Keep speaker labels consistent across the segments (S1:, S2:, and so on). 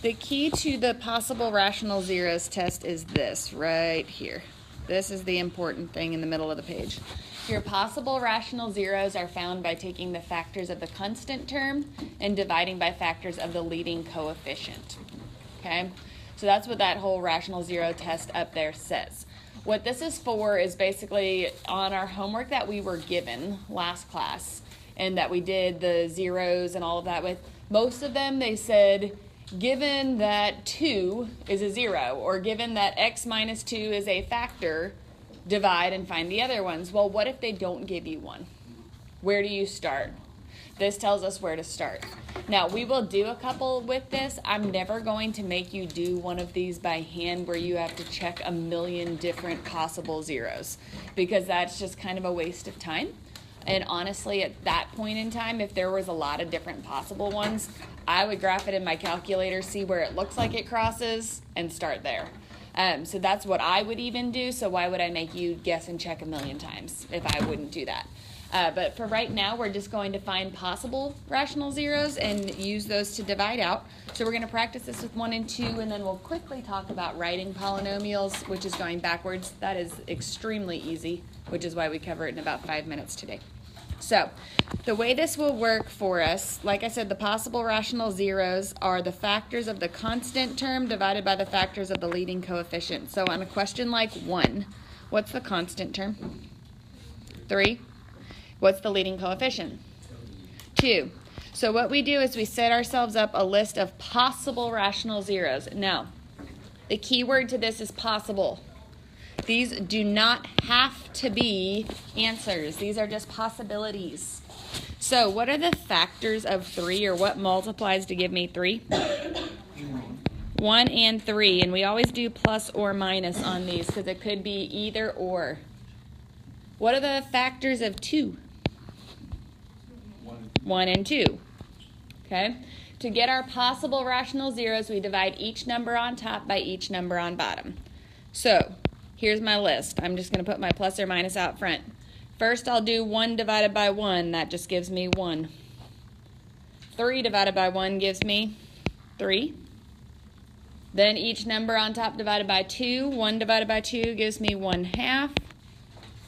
S1: The key to the possible rational zeros test is this right here. This is the important thing in the middle of the page. Your possible rational zeros are found by taking the factors of the constant term and dividing by factors of the leading coefficient. Okay? So that's what that whole rational zero test up there says. What this is for is basically on our homework that we were given last class and that we did the zeros and all of that with. Most of them, they said, given that 2 is a 0, or given that x minus 2 is a factor, divide and find the other ones. Well, what if they don't give you one? Where do you start? This tells us where to start. Now, we will do a couple with this. I'm never going to make you do one of these by hand where you have to check a million different possible zeros, because that's just kind of a waste of time. And honestly, at that point in time, if there was a lot of different possible ones, I would graph it in my calculator, see where it looks like it crosses, and start there. So that's what I would even do, so why would I make you guess and check a million times if I wouldn't do that? But for right now, we're just going to find possible rational zeros and use those to divide out. So we're going to practice this with 1 and 2, and then we'll quickly talk about writing polynomials, which is going backwards. That is extremely easy, which is why we cover it in about 5 minutes today. So the way this will work for us, like I said, the possible rational zeros are the factors of the constant term divided by the factors of the leading coefficient. So on a question like 1, what's the constant term? 3. What's the leading coefficient? 2. So what we do is we set ourselves up a list of possible rational zeros. Now, the key word to this is possible. These do not have to be answers. These are just possibilities. So what are the factors of 3, or what multiplies to give me 3? 1 and 3. And we always do plus or minus on these because it could be either or. What are the factors of 2? 1 and 2. Okay? To get our possible rational zeros, we divide each number on top by each number on bottom. So here's my list. I'm just going to put my plus or minus out front. First, I'll do 1 divided by 1. That just gives me 1. 3 divided by 1 gives me 3. Then each number on top divided by 2. 1 divided by 2 gives me 1/2.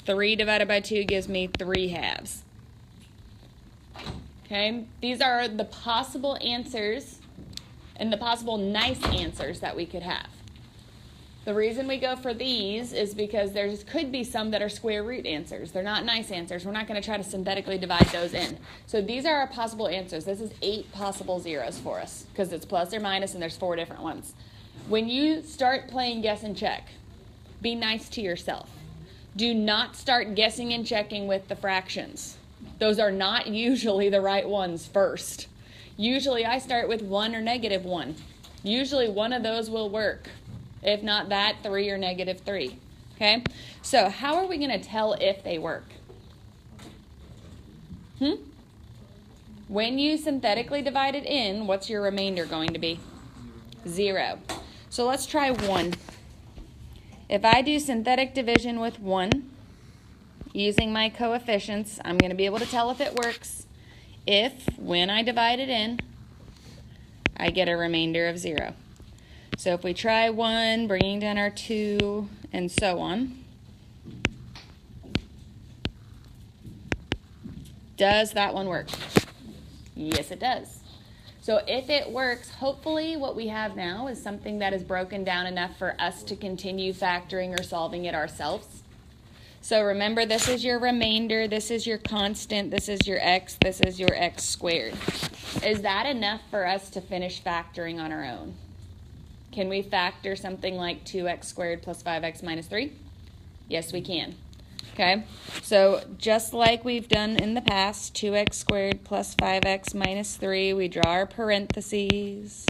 S1: 3 divided by 2 gives me 3/2. Okay? These are the possible answers and the possible nice answers that we could have. The reason we go for these is because there could be some that are square root answers. They're not nice answers. We're not going to try to synthetically divide those in. So these are our possible answers. This is 8 possible zeros for us because it's plus or minus and there's 4 different ones. When you start playing guess and check, be nice to yourself. Do not start guessing and checking with the fractions. Those are not usually the right ones first. Usually I start with 1 or -1. Usually one of those will work. If not that, 3 or -3. Okay? So how are we going to tell if they work? When you synthetically divide it in, what's your remainder going to be? 0. So let's try 1. If I do synthetic division with 1, using my coefficients, I'm going to be able to tell if it works if, when I divide it in, I get a remainder of 0. So if we try 1, bringing down our 2, and so on, does that one work? Yes, it does. So if it works, hopefully what we have now is something that is broken down enough for us to continue factoring or solving it ourselves. So remember, this is your remainder, this is your constant, this is your x, this is your x squared. Is that enough for us to finish factoring on our own? Can we factor something like 2x squared plus 5x minus 3? Yes, we can. Okay, so just like we've done in the past, 2x squared plus 5x minus 3, we draw our parentheses.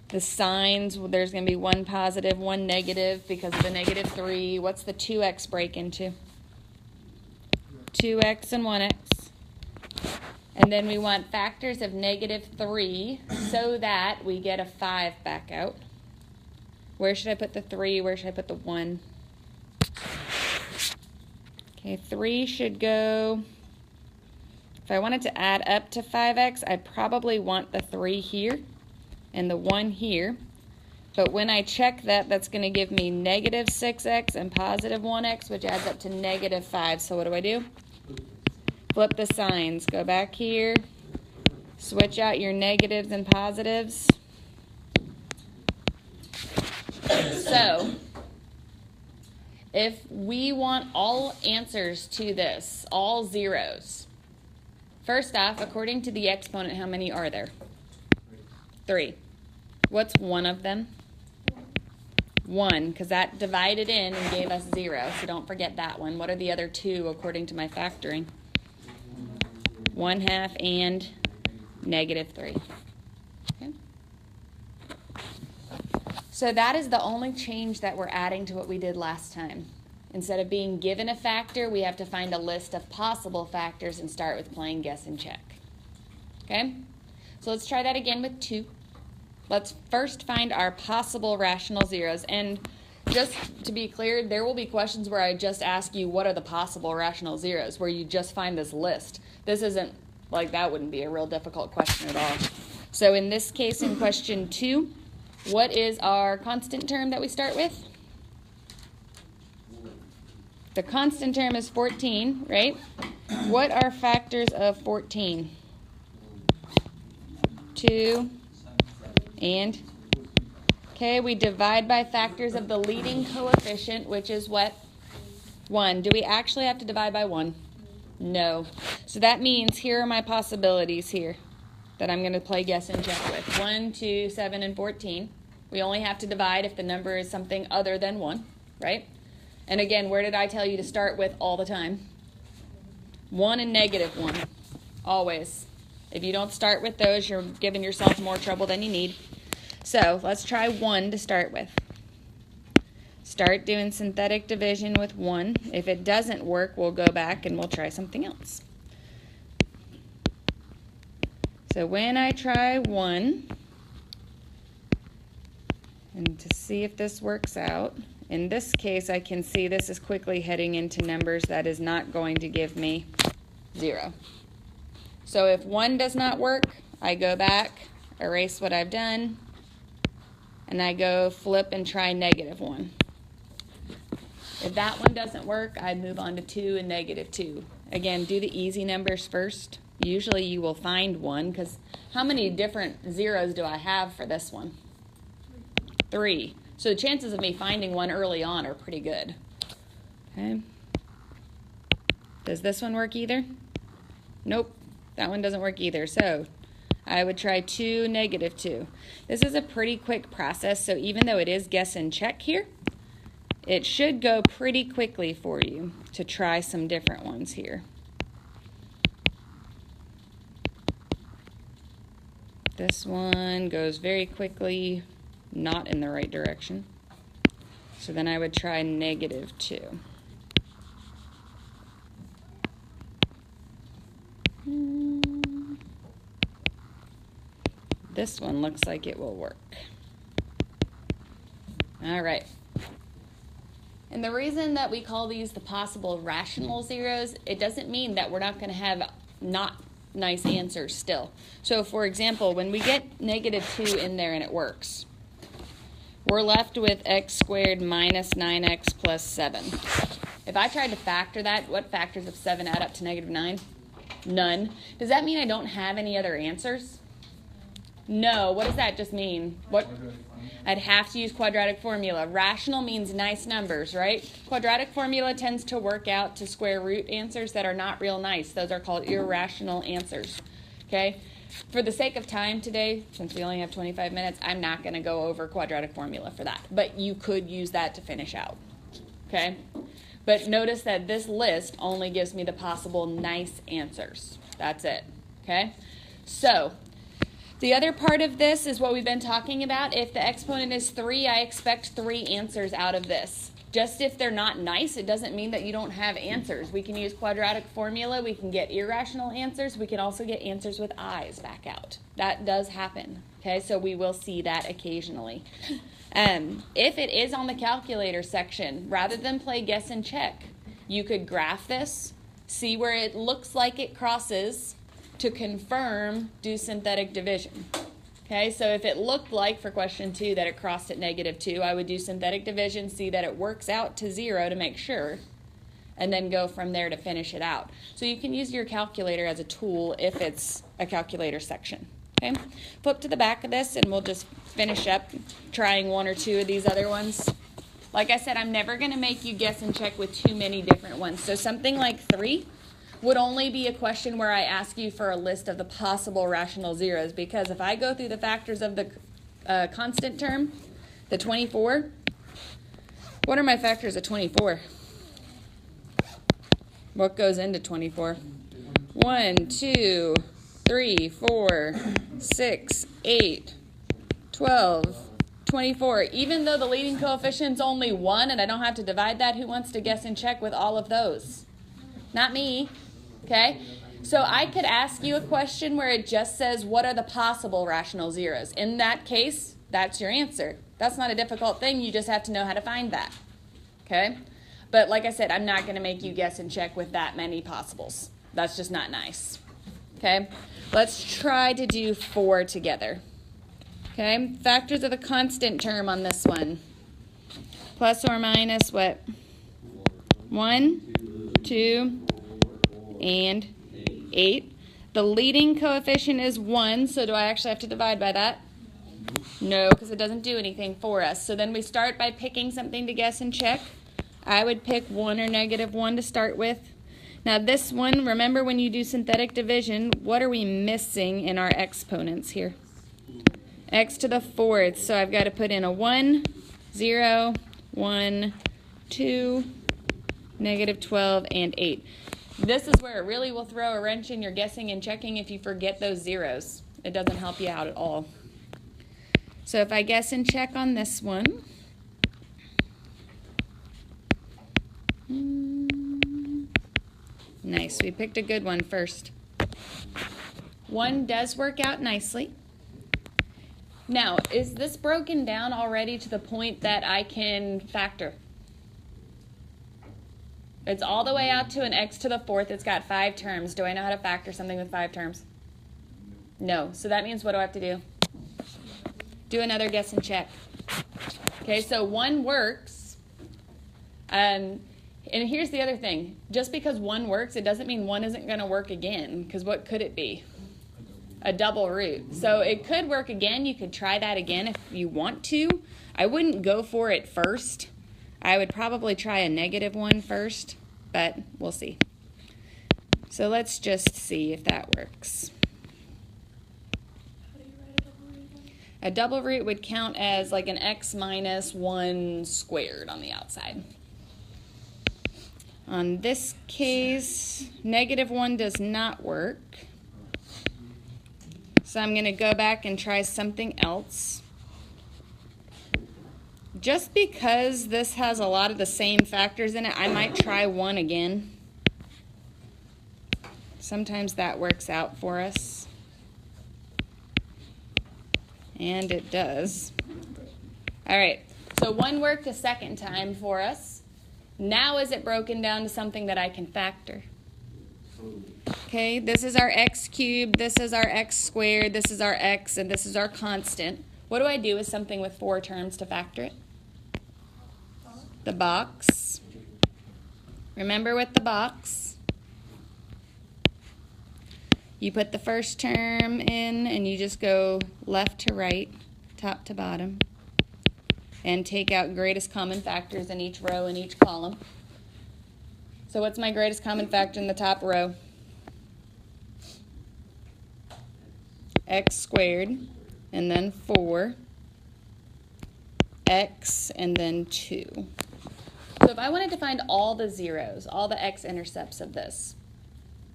S1: The signs, there's going to be 1 positive, 1 negative because of the -3. What's the 2x break into? 2x and 1x. And then we want factors of -3 so that we get a 5 back out. Where should I put the 3? Where should I put the 1? Okay, 3 should go, if I wanted to add up to 5x, I probably want the 3 here. and the 1 here. But when I check that, that's going to give me negative 6x and positive 1x, which adds up to negative 5. So what do? Flip the signs. Go back here. Switch out your negatives and positives. So, if we want all answers to this, all zeros, first off, according to the exponent, how many are there? 3. What's one of them? 1, because that divided in and gave us 0, so don't forget that one. What are the other 2 according to my factoring? 1/2 and negative 3. Okay. So that is the only change that we're adding to what we did last time. Instead of being given a factor, we have to find a list of possible factors and start with playing guess and check. Okay? So let's try that again with 2. Let's first find our possible rational zeros. And just to be clear, there will be questions where I just ask you what are the possible rational zeros, where you just find this list. This isn't, like, that wouldn't be a real difficult question at all. So in this case, in question 2, what is our constant term that we start with? The constant term is 14, right? What are factors of 14? 2 and, okay, we divide by factors of the leading coefficient, which is what? 1. Do we actually have to divide by 1? No. So that means here are my possibilities here that I'm going to play guess and check with. 1, 2, 7, and 14. We only have to divide if the number is something other than 1, right? And again, where did I tell you to start with all the time? 1 and negative 1. Always. If you don't start with those, you're giving yourself more trouble than you need. So let's try 1 to start with. Start doing synthetic division with 1. If it doesn't work, we'll go back and we'll try something else. So when I try 1, and to see if this works out, in this case I can see this is quickly heading into numbers that is not going to give me 0. So if 1 does not work, I go back, erase what I've done, and I go flip and try negative 1. If that one doesn't work, I move on to 2 and negative 2. Again, do the easy numbers first. Usually you will find 1, because how many different zeros do I have for this one? 3. So the chances of me finding 1 early on are pretty good. Okay. Does this one work either? Nope. That one doesn't work either. So I would try 2, negative 2. This is a pretty quick process, so even though it is guess and check here, it should go pretty quickly for you to try some different ones here. This one goes very quickly, not in the right direction. So then I would try negative 2. This one looks like it will work. All right. And the reason that we call these the possible rational zeros, it doesn't mean that we're not going to have not nice answers still. So for example, when we get negative 2 in there and it works, we're left with x squared minus 9x plus 7. If I tried to factor that, what factors of 7 add up to negative 9? None. Does that mean I don't have any other answers? No. What does that just mean? What? I'd have to use quadratic formula. Rational means nice numbers, right? Quadratic formula tends to work out to square root answers that are not real nice. Those are called irrational answers, okay? For the sake of time today, since we only have 25 minutes, I'm not going to go over quadratic formula for that. But you could use that to finish out, okay? But notice that this list only gives me the possible nice answers. That's it, okay? So the other part of this is what we've been talking about. If the exponent is 3, I expect 3 answers out of this. Just if they're not nice, it doesn't mean that you don't have answers. We can use quadratic formula. We can get irrational answers. We can also get answers with i's back out. That does happen. Okay, so we will see that occasionally. If it is on the calculator section, rather than play guess and check, you could graph this, see where it looks like it crosses. To confirm, do synthetic division. Okay, so if it looked like for question 2 that it crossed at -2, I would do synthetic division, see that it works out to 0 to make sure, and then go from there to finish it out. So you can use your calculator as a tool if it's a calculator section. Okay, flip to the back of this and we'll just finish up trying 1 or 2 of these other ones. Like I said, I'm never going to make you guess and check with too many different ones. So something like 3 would only be a question where I ask you for a list of the possible rational zeros, because if I go through the factors of the constant term, the 24, what are my factors of 24? What goes into 24? 1, 2, 3, 4, 6, 8, 12, 24. Even though the leading coefficient's only 1 and I don't have to divide that, who wants to guess and check with all of those? Not me. Okay? So I could ask you a question where it just says, what are the possible rational zeros? In that case, that's your answer. That's not a difficult thing. You just have to know how to find that. Okay? But like I said, I'm not going to make you guess and check with that many possibles. That's just not nice. Okay? Let's try to do 4 together. Okay? Factors of the constant term on this one. Plus or minus what? 1, 2, and 8. The leading coefficient is 1, so do I actually have to divide by that? No, because it doesn't do anything for us. So then we start by picking something to guess and check. I would pick 1 or -1 to start with. Now this one, remember when you do synthetic division, what are we missing in our exponents here? X to the 4th, so I've got to put in a 1, 0, 1, 2, -12, and 8. This is where it really will throw a wrench in your guessing and checking if you forget those zeros. It doesn't help you out at all. So if I guess and check on this one, nice, we picked a good one first. 1 does work out nicely. Now, is this broken down already to the point that I can factor? It's all the way out to an x to the 4th. It's got 5 terms. Do I know how to factor something with 5 terms? No. So that means what do I have to do? Do another guess and check. Okay, so 1 works. And here's the other thing. Just because 1 works, it doesn't mean 1 isn't going to work again. Because what could it be? A double root. So it could work again. You could try that again if you want to. I wouldn't go for it first. I would probably try a -1 first, but we'll see. So let's just see if that works.
S2: How do you write a double root?
S1: A double root would count as like an x minus 1 squared on the outside. On this case, -1 does not work. So I'm going to go back and try something else. Just because this has a lot of the same factors in it, I might try 1 again. Sometimes that works out for us. And it does. All right, so 1 worked a second time for us. Now is it broken down to something that I can factor? Okay, this is our x cubed, this is our x squared, this is our x, and this is our constant. What do I do with something with 4 terms to factor it? The box. Remember with the box, you put the first term in and you just go left to right, top to bottom, and take out greatest common factors in each row and each column. So what's my greatest common factor in the top row? X squared, and then 4, x, and then 2. So if I wanted to find all the zeros, all the x-intercepts of this,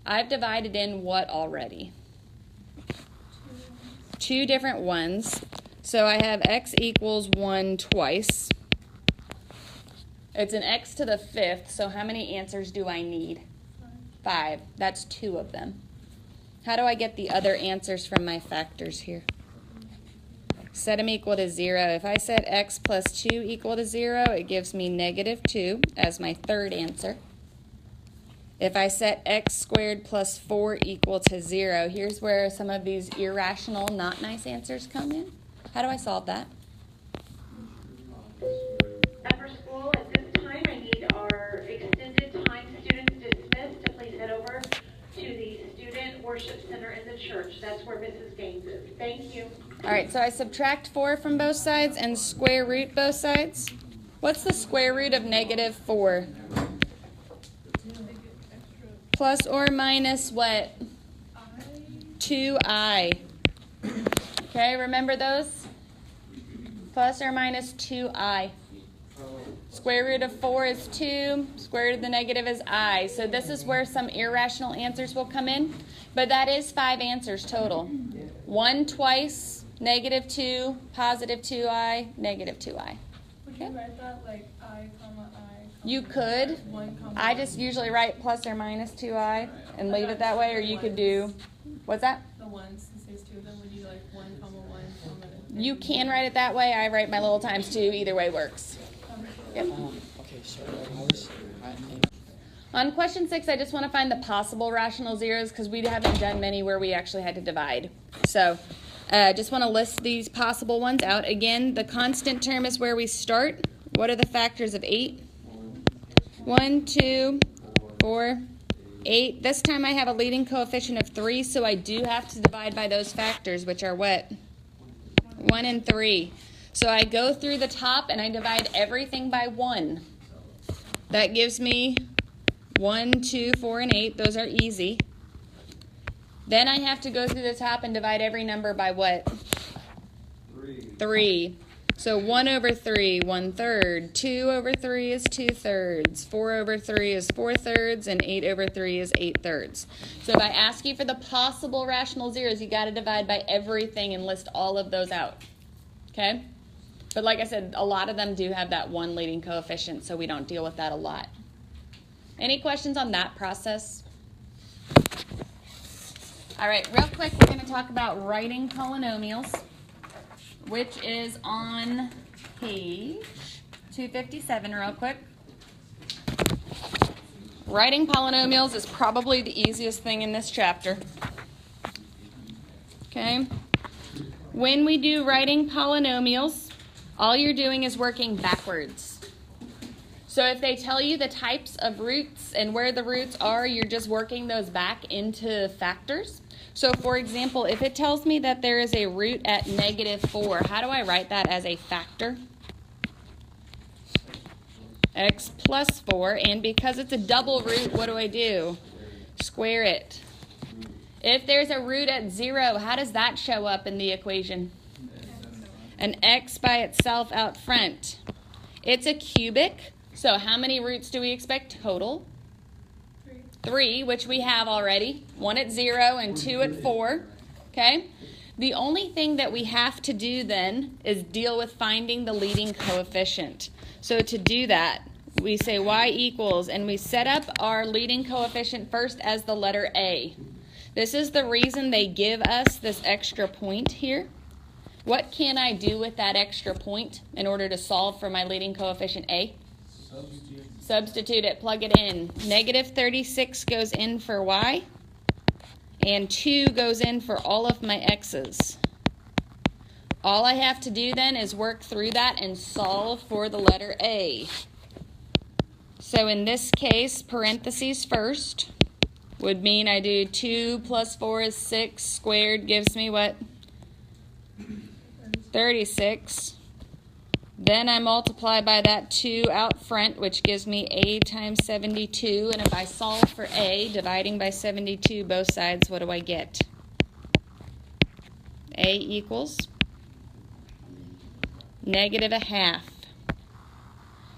S1: I've divided in what already? 2 different ones. So I have x equals 1 twice. It's an x to the 5th, so how many answers do I need? 5. That's 2 of them. How do I get the other answers from my factors here? Set them equal to 0. If I set x plus 2 equal to 0, it gives me -2 as my third answer. if I set x squared plus 4 equal to 0, here's where some of these irrational, not nice answers come in. How do I solve that?
S2: Upper school, at this time, I need our extended time students dismissed to please head over to the Student Worship Center in the church. That's where Mrs. Gaines is. Thank you.
S1: All right, so I subtract 4 from both sides and square root both sides. What's the square root of negative 4? Plus or minus what? 2i. Okay, remember those? Plus or minus 2i. Square root of 4 is 2. Square root of the negative is I. So this is where some irrational answers will come in. But that is 5 answers total. 1 twice, negative 2, positive 2i, negative 2i.
S3: Would you write that like I, comma, I?
S1: You could.
S3: 1, comma,
S1: I just usually write plus or minus 2i and leave it that way. Or you could do, what's that?
S3: the ones, since there's 2 of them, would you like 1, comma, 1, comma?
S1: You can write it that way. I write my little times 2. Either way works. Yep.
S4: Okay, so
S1: On question 6, I just want to find the possible rational zeros because we haven't done many where we actually had to divide. So just want to list these possible ones out. Again, the constant term is where we start. What are the factors of 8? 1, 2, 4, 8. This time I have a leading coefficient of 3, so I do have to divide by those factors, which are what? 1 and 3. So I go through the top and I divide everything by 1. That gives me 1, 2, 4, and 8. Those are easy. Then I have to go through the top and divide every number by what? 3. So 1 over 3, 1/3. 2 over 3 is 2/3. 4 over 3 is 4/3. And 8 over 3 is 8/3. So if I ask you for the possible rational zeros, you got to divide by everything and list all of those out. Okay? But like I said, a lot of them do have that 1 leading coefficient, so we don't deal with that a lot. Any questions on that process? All right, real quick, we're going to talk about writing polynomials, which is on page 257 real quick. Writing polynomials is probably the easiest thing in this chapter. Okay? When we do writing polynomials, all you're doing is working backwards. So if they tell you the types of roots and where the roots are, you're just working those back into factors. So for example, if it tells me that there is a root at -4, how do I write that as a factor? X plus 4, and because it's a double root, what do? Square it. If there's a root at 0, how does that show up in the equation? An x by itself out front. It's a cubic, so how many roots do we expect total? 3, which we have already. 1 at 0 and 2 at 4. Okay? The only thing that we have to do then is deal with finding the leading coefficient. So to do that, we say y equals, and we set up our leading coefficient first as the letter A. This is the reason they give us this extra point here. What can I do with that extra point in order to solve for my leading coefficient A? Substitute it, plug it in. -36 goes in for y, and 2 goes in for all of my x's. All I have to do then is work through that and solve for the letter A. So in this case, parentheses first would mean I do 2 plus 4 is 6 squared gives me what? 36. Then I multiply by that 2 out front, which gives me A times 72. And if I solve for A, dividing by 72 both sides, what do I get? A equals -1/2.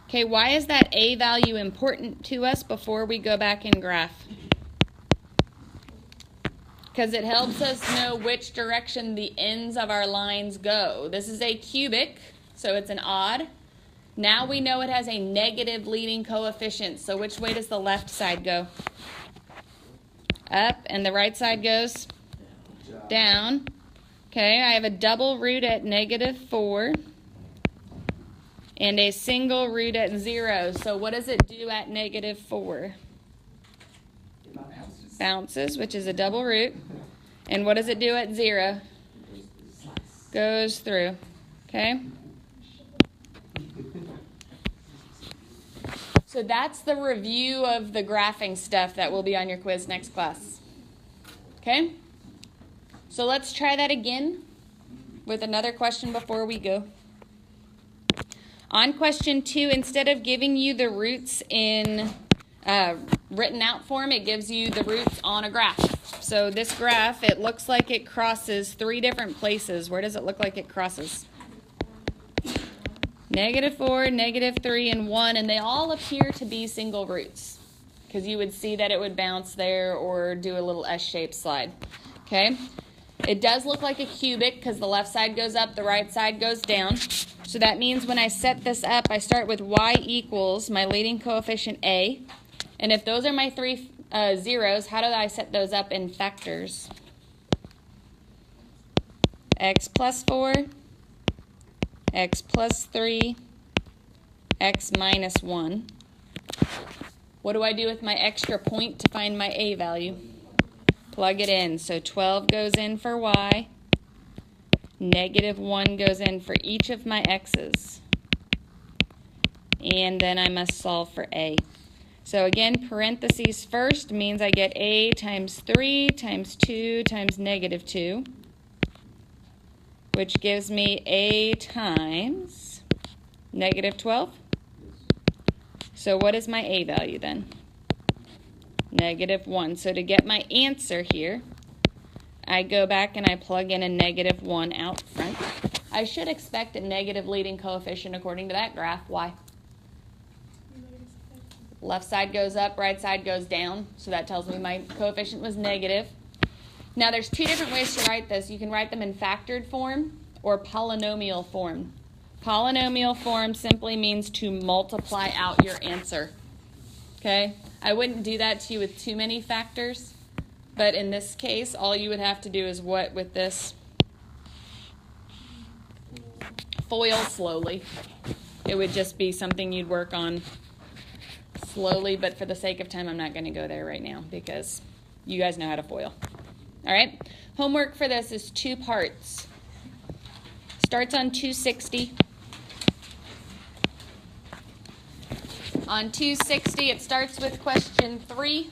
S1: Okay, why is that A value important to us before we go back and graph? Because it helps us know which direction the ends of our lines go. This is a cubic, so it's an odd. Now we know it has a negative leading coefficient, so which way does the left side go? Up, and the right side goes down. Okay, I have a double root at -4 and a single root at 0. So what does it do at -4? bounces, which is a double root. And what does it do at 0? Goes through. Okay? So that's the review of the graphing stuff that will be on your quiz next class. Okay? So let's try that again with another question before we go. On question 2, instead of giving you the roots in written out form, it gives you the roots on a graph. So this graph, it looks like it crosses 3 different places. Where does it look like it crosses? -4, -3, and 1, and they all appear to be single roots because you would see that it would bounce there or do a little S-shaped slide. Okay? It does look like a cubic because the left side goes up, the right side goes down. So that means when I set this up, I start with y equals my leading coefficient a. And if those are my 3 zeros, how do I set those up in factors? X plus 4, x plus 3, x minus 1. What do I do with my extra point to find my a value? Plug it in. So 12 goes in for y. -1 goes in for each of my x's. And then I must solve for a. So again, parentheses first means I get a times 3 times 2 times -2, which gives me a times -12. So what is my a value then? -1. So to get my answer here, I go back and I plug in a -1 out front. I should expect a negative leading coefficient according to that graph. Why? Left side goes up, right side goes down. So that tells me my coefficient was negative. Now there's 2 different ways to write this. You can write them in factored form or polynomial form. Polynomial form simply means to multiply out your answer. Okay? I wouldn't do that to you with too many factors. But in this case, all you would have to do is what with this? Foil slowly. It would just be something you'd work on slowly, but for the sake of time, I'm not going to go there right now because you guys know how to foil. All right? Homework for this is 2 parts. Starts on 260. On 260, it starts with question 3.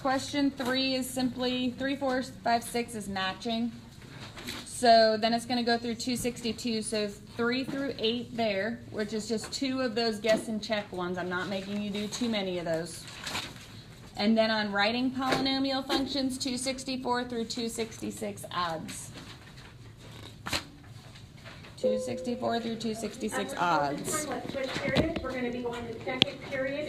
S1: Question 3 is simply 3, 4, 5, 6 is matching. So then it's going to go through 262. So 3 through 8 there, which is just 2 of those guess and check ones. I'm not making you do too many of those. And then on writing polynomial functions, 264 through 266 odds. 264 through 266 odds.
S2: Let's switch periods. We're going to be going to second period.